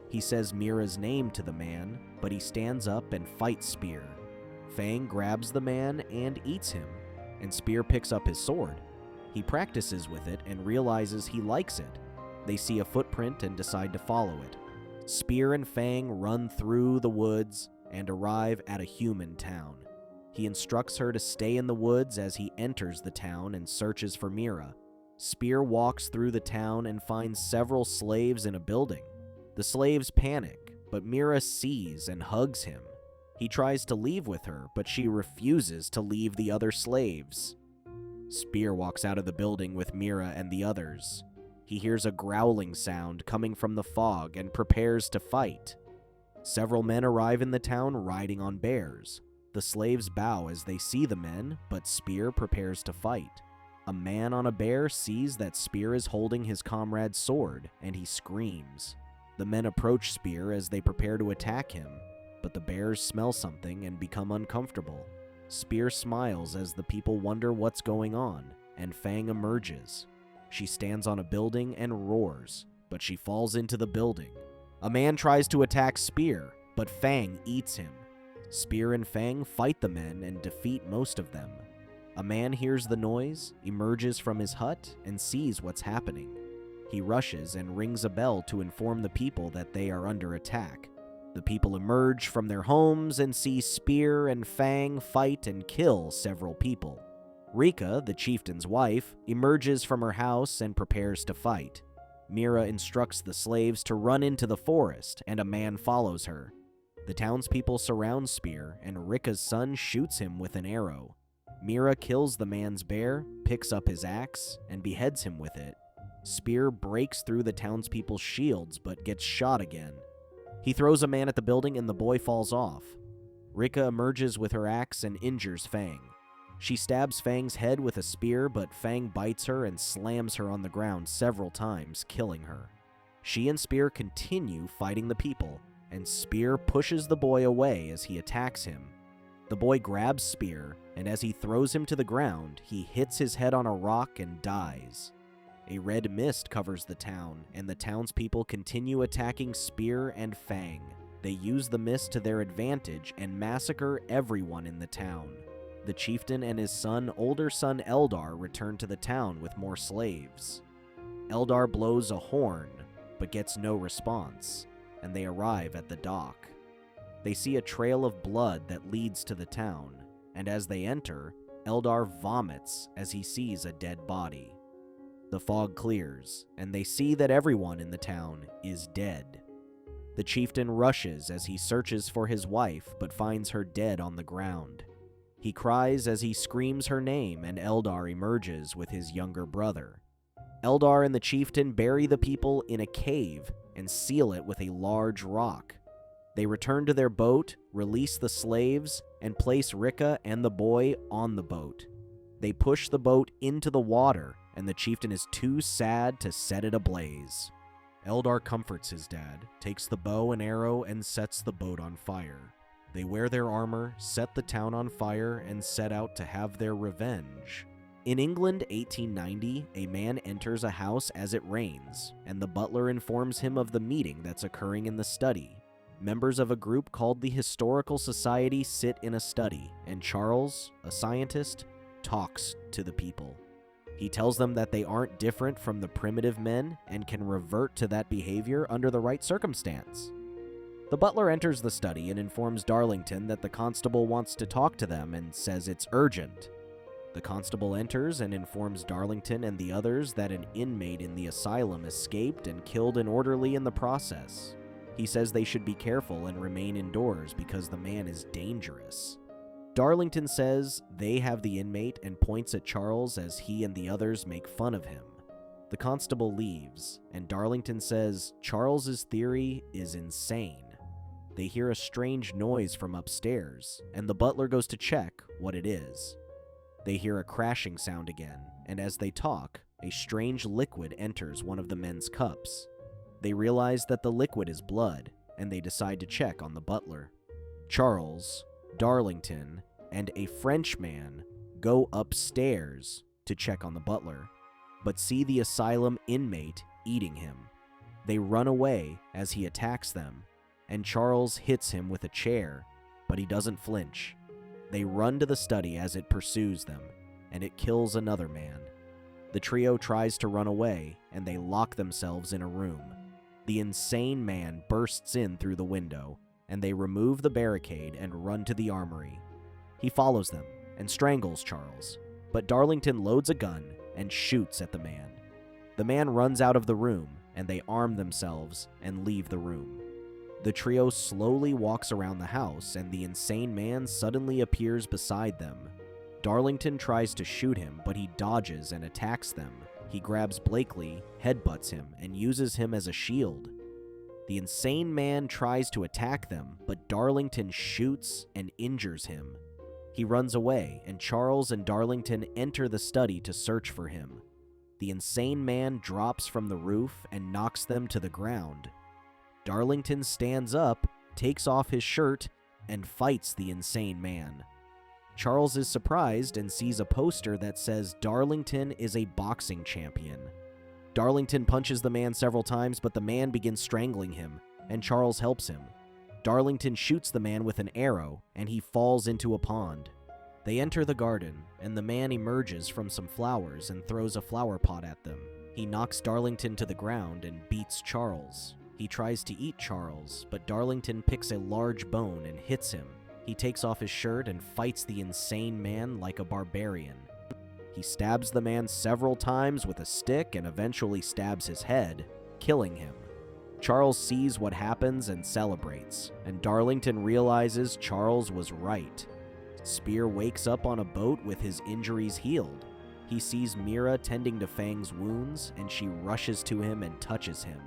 S1: He says Mira's name to the man, but he stands up and fights Spear. Fang grabs the man and eats him, and Spear picks up his sword. He practices with it and realizes he likes it. They see a footprint and decide to follow it. Spear and Fang run through the woods and arrive at a human town. He instructs her to stay in the woods as he enters the town and searches for Mira. Spear walks through the town and finds several slaves in a building. The slaves panic, but Mira sees and hugs him. He tries to leave with her, but she refuses to leave the other slaves. Spear walks out of the building with Mira and the others. He hears a growling sound coming from the fog and prepares to fight. Several men arrive in the town riding on bears. The slaves bow as they see the men, but Spear prepares to fight. A man on a bear sees that Spear is holding his comrade's sword, and he screams. The men approach Spear as they prepare to attack him, but the bears smell something and become uncomfortable. Spear smiles as the people wonder what's going on, and Fang emerges. She stands on a building and roars, but she falls into the building. A man tries to attack Spear, but Fang eats him. Spear and Fang fight the men and defeat most of them. A man hears the noise, emerges from his hut, and sees what's happening. He rushes and rings a bell to inform the people that they are under attack. The people emerge from their homes and see Spear and Fang fight and kill several people. Rika, the chieftain's wife, emerges from her house and prepares to fight. Mira instructs the slaves to run into the forest, and a man follows her. The townspeople surround Spear, and Rika's son shoots him with an arrow. Mira kills the man's bear, picks up his axe, and beheads him with it. Spear breaks through the townspeople's shields, but gets shot again. He throws a man at the building and the boy falls off. Rika emerges with her axe and injures Fang. She stabs Fang's head with a spear, but Fang bites her and slams her on the ground several times, killing her. She and Spear continue fighting the people, and Spear pushes the boy away as he attacks him. The boy grabs Spear, and as he throws him to the ground, he hits his head on a rock and dies. A red mist covers the town, and the townspeople continue attacking Spear and Fang. They use the mist to their advantage and massacre everyone in the town. The chieftain and his older son Eldar return to the town with more slaves. Eldar blows a horn, but gets no response, and they arrive at the dock. They see a trail of blood that leads to the town, and as they enter, Eldar vomits as he sees a dead body. The fog clears, and they see that everyone in the town is dead. The chieftain rushes as he searches for his wife, but finds her dead on the ground. He cries as he screams her name, and Eldar emerges with his younger brother. Eldar and the chieftain bury the people in a cave and seal it with a large rock. They return to their boat, release the slaves, and place Rika and the boy on the boat. They push the boat into the water, and the chieftain is too sad to set it ablaze. Eldar comforts his dad, takes the bow and arrow, and sets the boat on fire. They wear their armor, set the town on fire, and set out to have their revenge. In England, 1890, a man enters a house as it rains, and the butler informs him of the meeting that's occurring in the study. Members of a group called the Historical Society sit in a study, and Charles, a scientist, talks to the people. He tells them that they aren't different from the primitive men and can revert to that behavior under the right circumstance. The butler enters the study and informs Darlington that the constable wants to talk to them and says it's urgent. The constable enters and informs Darlington and the others that an inmate in the asylum escaped and killed an orderly in the process. He says they should be careful and remain indoors because the man is dangerous. Darlington says they have the inmate and points at Charles as he and the others make fun of him. The constable leaves, and Darlington says Charles's theory is insane. They hear a strange noise from upstairs, and the butler goes to check what it is. They hear a crashing sound again, and as they talk, a strange liquid enters one of the men's cups. They realize that the liquid is blood, and they decide to check on the butler. Charles, Darlington, and a Frenchman go upstairs to check on the butler, but see the asylum inmate eating him. They run away as he attacks them, and Charles hits him with a chair, but he doesn't flinch. They run to the study as it pursues them, and it kills another man. The trio tries to run away, and they lock themselves in a room. The insane man bursts in through the window, and they remove the barricade and run to the armory. He follows them and strangles Charles, but Darlington loads a gun and shoots at the man. The man runs out of the room, and they arm themselves and leave the room. The trio slowly walks around the house, and the insane man suddenly appears beside them. Darlington tries to shoot him, but he dodges and attacks them. He grabs Blakely, headbutts him, and uses him as a shield. The insane man tries to attack them, but Darlington shoots and injures him. He runs away, and Charles and Darlington enter the study to search for him. The insane man drops from the roof and knocks them to the ground. Darlington stands up, takes off his shirt, and fights the insane man. Charles is surprised and sees a poster that says Darlington is a boxing champion. Darlington punches the man several times, but the man begins strangling him, and Charles helps him. Darlington shoots the man with an arrow, and he falls into a pond. They enter the garden, and the man emerges from some flowers and throws a flower pot at them. He knocks Darlington to the ground and beats Charles. He tries to eat Charles, but Darlington picks a large bone and hits him. He takes off his shirt and fights the insane man like a barbarian. He stabs the man several times with a stick and eventually stabs his head, killing him. Charles sees what happens and celebrates, and Darlington realizes Charles was right. Spear wakes up on a boat with his injuries healed. He sees Mira tending to Fang's wounds, and she rushes to him and touches him.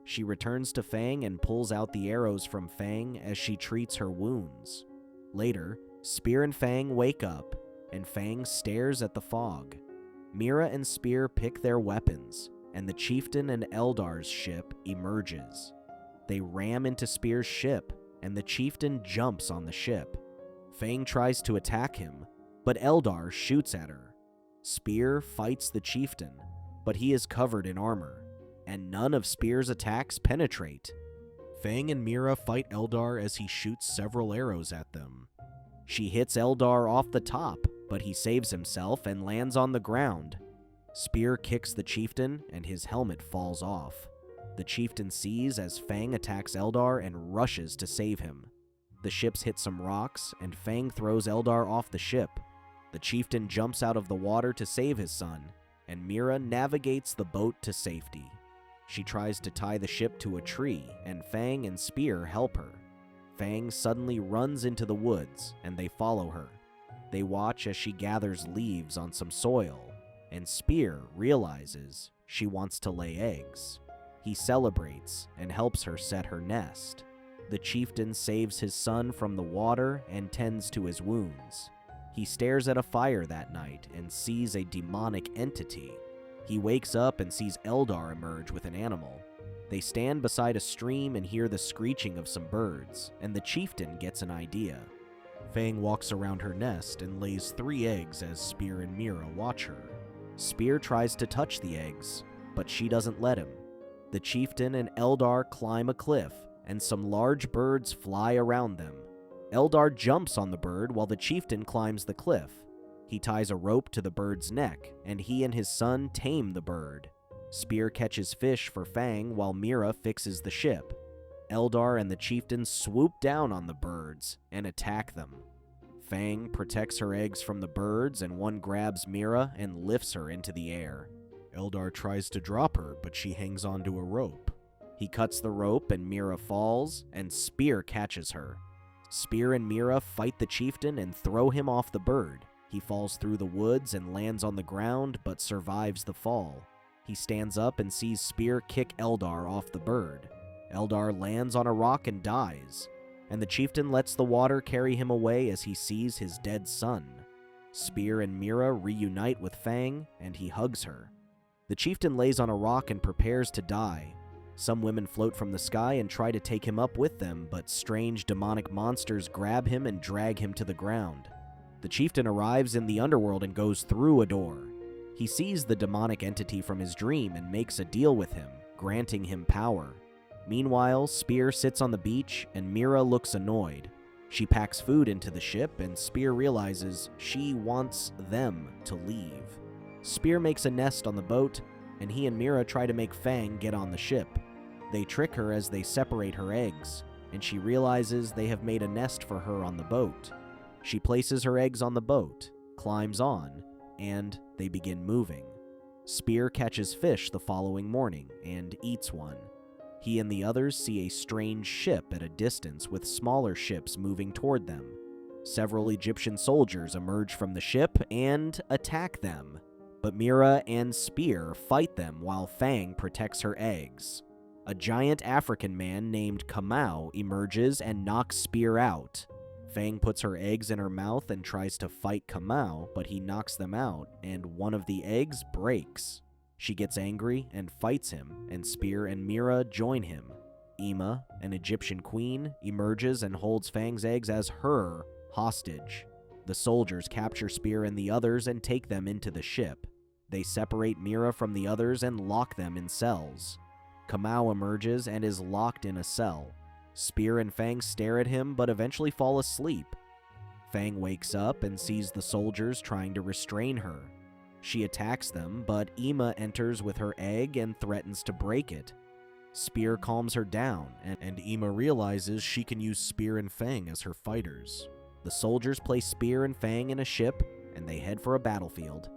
S1: She returns to Fang and pulls out the arrows from Fang as she treats her wounds. Later, Spear and Fang wake up, and Fang stares at the fog. Mira and Spear pick their weapons, and the chieftain and Eldar's ship emerges. They ram into Spear's ship, and the chieftain jumps on the ship. Fang tries to attack him, but Eldar shoots at her. Spear fights the chieftain, but he is covered in armor, and none of Spear's attacks penetrate. Fang and Mira fight Eldar as he shoots several arrows at them. She hits Eldar off the top, but he saves himself and lands on the ground. Spear kicks the chieftain, and his helmet falls off. The chieftain sees as Fang attacks Eldar and rushes to save him. The ships hit some rocks, and Fang throws Eldar off the ship. The chieftain jumps out of the water to save his son, and Mira navigates the boat to safety. She tries to tie the ship to a tree, and Fang and Spear help her. Fang suddenly runs into the woods, and they follow her. They watch as she gathers leaves on some soil, and Spear realizes she wants to lay eggs. He celebrates and helps her set her nest. The chieftain saves his son from the water and tends to his wounds. He stares at a fire that night and sees a demonic entity. He wakes up and sees Eldar emerge with an animal. They stand beside a stream and hear the screeching of some birds, and the chieftain gets an idea. Fang walks around her nest and lays 3 eggs as Spear and Mira watch her. Spear tries to touch the eggs, but she doesn't let him. The chieftain and Eldar climb a cliff, and some large birds fly around them. Eldar jumps on the bird while the chieftain climbs the cliff. He ties a rope to the bird's neck, and he and his son tame the bird. Spear catches fish for Fang while Mira fixes the ship. Eldar and the chieftain swoop down on the birds and attack them. Fang protects her eggs from the birds, and one grabs Mira and lifts her into the air. Eldar tries to drop her, but she hangs onto a rope. He cuts the rope and Mira falls, and Spear catches her. Spear and Mira fight the chieftain and throw him off the bird. He falls through the woods and lands on the ground, but survives the fall. He stands up and sees Spear kick Eldar off the bird. Eldar lands on a rock and dies, and the chieftain lets the water carry him away as he sees his dead son. Spear and Mira reunite with Fang, and he hugs her. The chieftain lays on a rock and prepares to die. Some women float from the sky and try to take him up with them, but strange demonic monsters grab him and drag him to the ground. The chieftain arrives in the underworld and goes through a door. He sees the demonic entity from his dream and makes a deal with him, granting him power. Meanwhile, Spear sits on the beach and Mira looks annoyed. She packs food into the ship and Spear realizes she wants them to leave. Spear makes a nest on the boat, and he and Mira try to make Fang get on the ship. They trick her as they separate her eggs, and she realizes they have made a nest for her on the boat. She places her eggs on the boat, climbs on, and they begin moving. Spear catches fish the following morning and eats one. He and the others see a strange ship at a distance with smaller ships moving toward them. Several Egyptian soldiers emerge from the ship and attack them, but Mira and Spear fight them while Fang protects her eggs. A giant African man named Kamau emerges and knocks Spear out. Fang puts her eggs in her mouth and tries to fight Kamau, but he knocks them out, and one of the eggs breaks. She gets angry and fights him, and Spear and Mira join him. Ima, an Egyptian queen, emerges and holds Fang's eggs as her hostage. The soldiers capture Spear and the others and take them into the ship. They separate Mira from the others and lock them in cells. Kamau emerges and is locked in a cell. Spear and Fang stare at him but eventually fall asleep. Fang wakes up and sees the soldiers trying to restrain her. She attacks them, but Ima enters with her egg and threatens to break it. Spear calms her down, and Ima realizes she can use Spear and Fang as her fighters. The soldiers place Spear and Fang in a ship, and they head for a battlefield.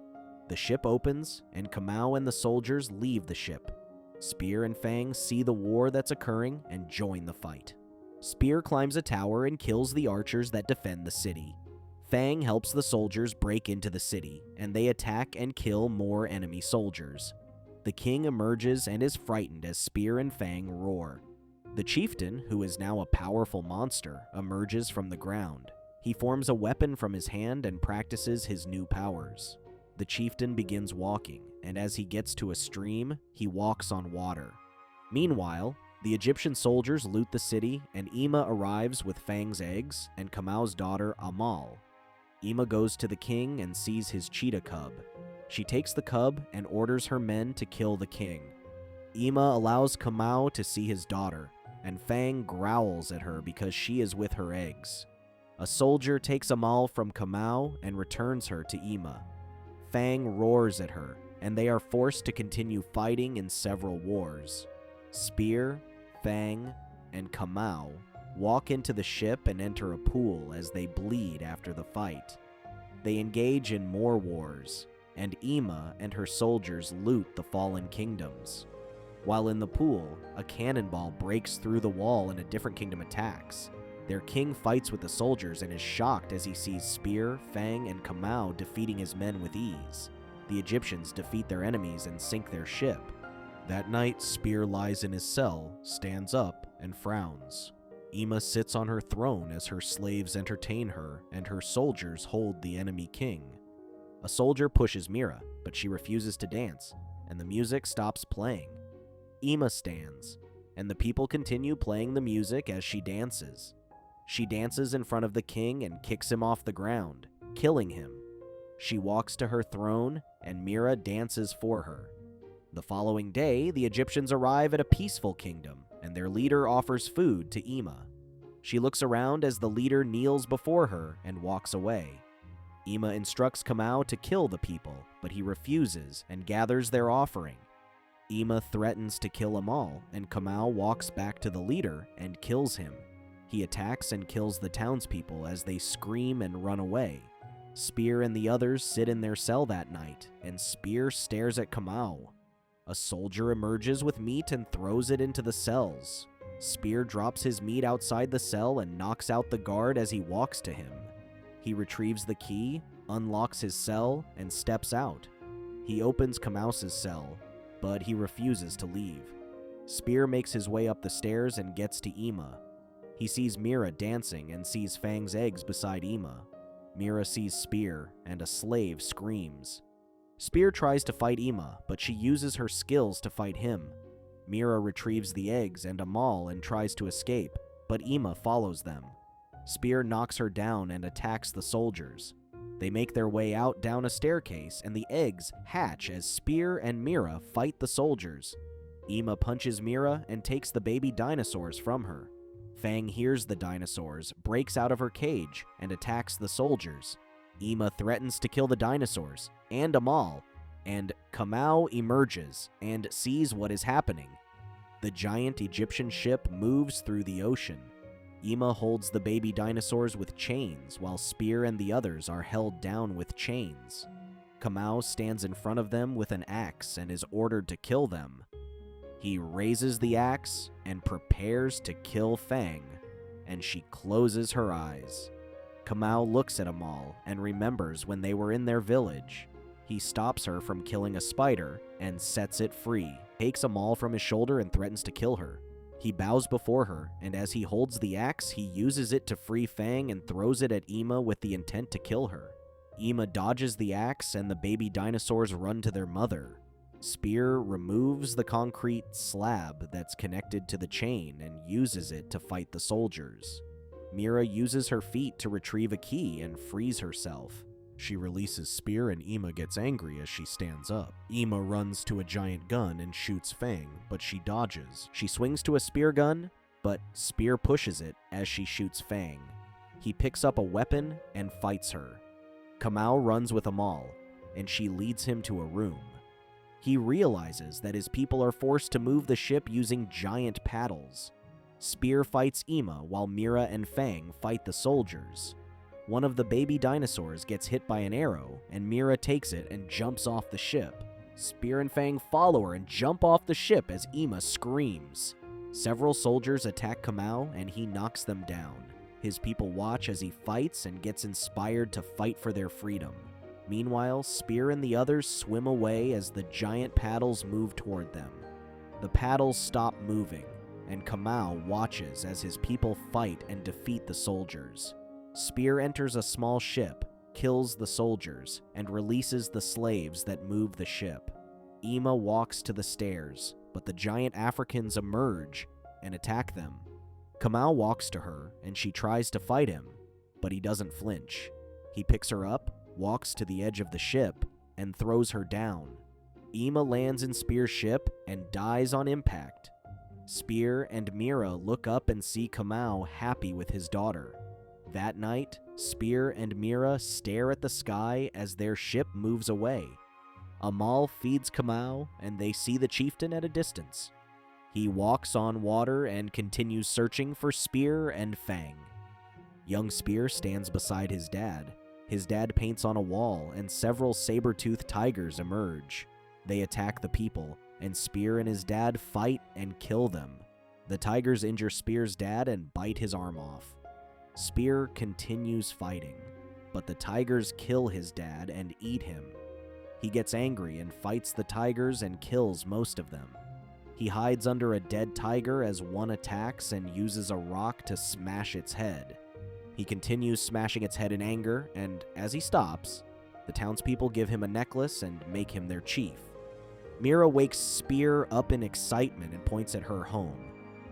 S1: The ship opens, and Kamau and the soldiers leave the ship. Spear and Fang see the war that's occurring and join the fight. Spear climbs a tower and kills the archers that defend the city. Fang helps the soldiers break into the city, and they attack and kill more enemy soldiers. The king emerges and is frightened as Spear and Fang roar. The chieftain, who is now a powerful monster, emerges from the ground. He forms a weapon from his hand and practices his new powers. The chieftain begins walking, and as he gets to a stream, he walks on water. Meanwhile, the Egyptian soldiers loot the city, and Ima arrives with Fang's eggs and Kamau's daughter Amal. Ima goes to the king and sees his cheetah cub. She takes the cub and orders her men to kill the king. Ima allows Kamau to see his daughter, and Fang growls at her because she is with her eggs. A soldier takes Amal from Kamau and returns her to Ima. Fang roars at her, and they are forced to continue fighting in several wars. Spear, Fang, and Kamau walk into the ship and enter a pool as they bleed after the fight. They engage in more wars, and Ima and her soldiers loot the fallen kingdoms. While in the pool, a cannonball breaks through the wall and a different kingdom attacks. Their king fights with the soldiers and is shocked as he sees Spear, Fang, and Kamau defeating his men with ease. The Egyptians defeat their enemies and sink their ship. That night, Spear lies in his cell, stands up, and frowns. Ima sits on her throne as her slaves entertain her, and her soldiers hold the enemy king. A soldier pushes Mira, but she refuses to dance, and the music stops playing. Ima stands, and the people continue playing the music as she dances. She dances in front of the king and kicks him off the ground, killing him. She walks to her throne, and Mira dances for her. The following day, the Egyptians arrive at a peaceful kingdom, and their leader offers food to Ima. She looks around as the leader kneels before her and walks away. Ima instructs Kamau to kill the people, but he refuses and gathers their offering. Ima threatens to kill Amal, and Kamau walks back to the leader and kills him. He attacks and kills the townspeople as they scream and run away. Spear and the others sit in their cell that night, and Spear stares at Kamau. A soldier emerges with meat and throws it into the cells. Spear drops his meat outside the cell and knocks out the guard as he walks to him. He retrieves the key, unlocks his cell, and steps out. He opens Kamau's cell, but he refuses to leave. Spear makes his way up the stairs and gets to Ima. He sees Mira dancing and sees Fang's eggs beside Ima. Mira sees Spear, and a slave screams. Spear tries to fight Ima, but she uses her skills to fight him. Mira retrieves the eggs and Amal and tries to escape, but Ima follows them. Spear knocks her down and attacks the soldiers. They make their way out down a staircase, and the eggs hatch as Spear and Mira fight the soldiers. Ima punches Mira and takes the baby dinosaurs from her. Fang hears the dinosaurs, breaks out of her cage, and attacks the soldiers. Ima threatens to kill the dinosaurs, and Amal, and Kamau emerges and sees what is happening. The giant Egyptian ship moves through the ocean. Ima holds the baby dinosaurs with chains, while Spear and the others are held down with chains. Kamau stands in front of them with an axe and is ordered to kill them. He raises the axe and prepares to kill Fang, and she closes her eyes. Kamau looks at Amal and remembers when they were in their village. He stops her from killing a spider and sets it free, takes Amal from his shoulder and threatens to kill her. He bows before her, and as he holds the axe, he uses it to free Fang and throws it at Ima with the intent to kill her. Ima dodges the axe, and the baby dinosaurs run to their mother. Spear removes the concrete slab that's connected to the chain and uses it to fight the soldiers. Mira uses her feet to retrieve a key and frees herself. She releases Spear, and Ima gets angry as she stands up. Ima runs to a giant gun and shoots Fang, but she dodges. She swings to a spear gun, but Spear pushes it as she shoots Fang. He picks up a weapon and fights her. Kamau runs with Amal, and she leads him to a room. He realizes that his people are forced to move the ship using giant paddles. Spear fights Ima while Mira and Fang fight the soldiers. One of the baby dinosaurs gets hit by an arrow, and Mira takes it and jumps off the ship. Spear and Fang follow her and jump off the ship as Ima screams. Several soldiers attack Kamau, and he knocks them down. His people watch as he fights and gets inspired to fight for their freedom. Meanwhile, Spear and the others swim away as the giant paddles move toward them. The paddles stop moving, and Kamau watches as his people fight and defeat the soldiers. Spear enters a small ship, kills the soldiers, and releases the slaves that move the ship. Ima walks to the stairs, but the giant Africans emerge and attack them. Kamau walks to her, and she tries to fight him, but he doesn't flinch. He picks her up, walks to the edge of the ship, and throws her down. Ima lands in Spear's ship and dies on impact. Spear and Mira look up and see Kamau happy with his daughter. That night, Spear and Mira stare at the sky as their ship moves away. Amal feeds Kamau, and they see the chieftain at a distance. He walks on water and continues searching for Spear and Fang. Young Spear stands beside his dad. His dad paints on a wall, and several saber-toothed tigers emerge. They attack the people, and Spear and his dad fight and kill them. The tigers injure Spear's dad and bite his arm off. Spear continues fighting, but the tigers kill his dad and eat him. He gets angry and fights the tigers and kills most of them. He hides under a dead tiger as one attacks and uses a rock to smash its head. He continues smashing its head in anger, and as he stops, the townspeople give him a necklace and make him their chief. Mira wakes Spear up in excitement and points at her home.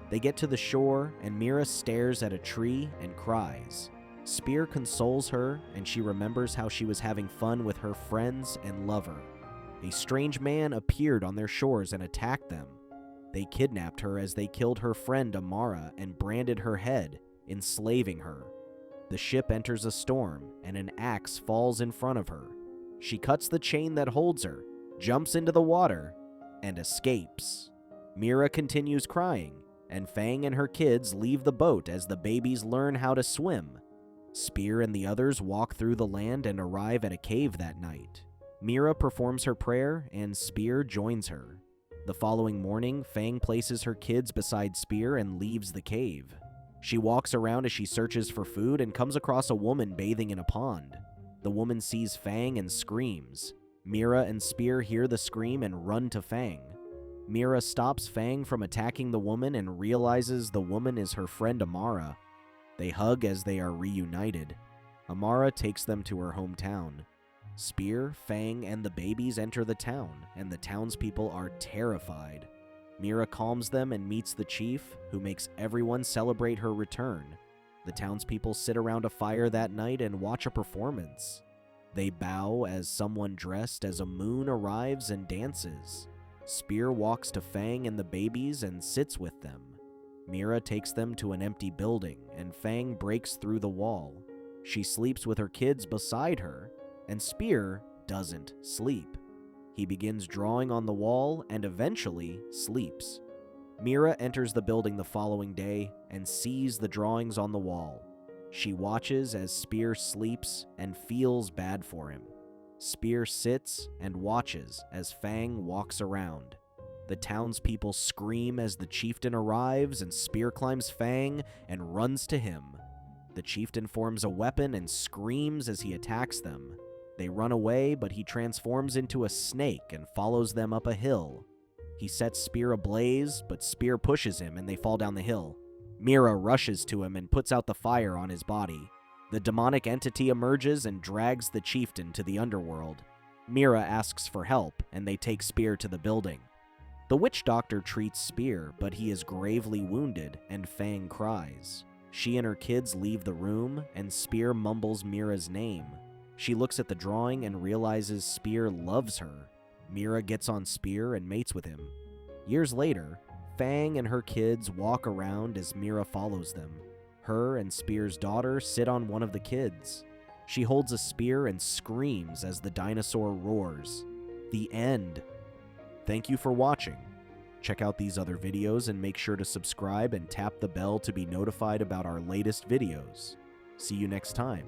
S1: They get to the shore, and Mira stares at a tree and cries. Spear consoles her, and she remembers how she was having fun with her friends and lover. A strange man appeared on their shores and attacked them. They kidnapped her as they killed her friend Amara and branded her head, enslaving her. The ship enters a storm, and an axe falls in front of her. She cuts the chain that holds her, jumps into the water, and escapes. Mira continues crying, and Fang and her kids leave the boat as the babies learn how to swim. Spear and the others walk through the land and arrive at a cave that night. Mira performs her prayer, and Spear joins her. The following morning, Fang places her kids beside Spear and leaves the cave. She walks around as she searches for food and comes across a woman bathing in a pond. The woman sees Fang and screams. Mira and Spear hear the scream and run to Fang. Mira stops Fang from attacking the woman and realizes the woman is her friend Amara. They hug as they are reunited. Amara takes them to her hometown. Spear, Fang, and the babies enter the town, and the townspeople are terrified. Mira calms them and meets the chief, who makes everyone celebrate her return. The townspeople sit around a fire that night and watch a performance. They bow as someone dressed as a moon arrives and dances. Spear walks to Fang and the babies and sits with them. Mira takes them to an empty building, and Fang breaks through the wall. She sleeps with her kids beside her, and Spear doesn't sleep. He begins drawing on the wall and eventually sleeps. Mira enters the building the following day and sees the drawings on the wall. She watches as Spear sleeps and feels bad for him. Spear sits and watches as Fang walks around. The townspeople scream as the chieftain arrives, and Spear climbs Fang and runs to him. The chieftain forms a weapon and screams as he attacks them. They run away, but he transforms into a snake and follows them up a hill. He sets Spear ablaze, but Spear pushes him and they fall down the hill. Mira rushes to him and puts out the fire on his body. The demonic entity emerges and drags the chieftain to the underworld. Mira asks for help, and they take Spear to the building. The witch doctor treats Spear, but he is gravely wounded, and Fang cries. She and her kids leave the room, and Spear mumbles Mira's name. She looks at the drawing and realizes Spear loves her. Mira gets on Spear and mates with him. Years later, Fang and her kids walk around as Mira follows them. Her and Spear's daughter sit on one of the kids. She holds a spear and screams as the dinosaur roars. The end. Thank you for watching. Check out these other videos and make sure to subscribe and tap the bell to be notified about our latest videos. See you next time.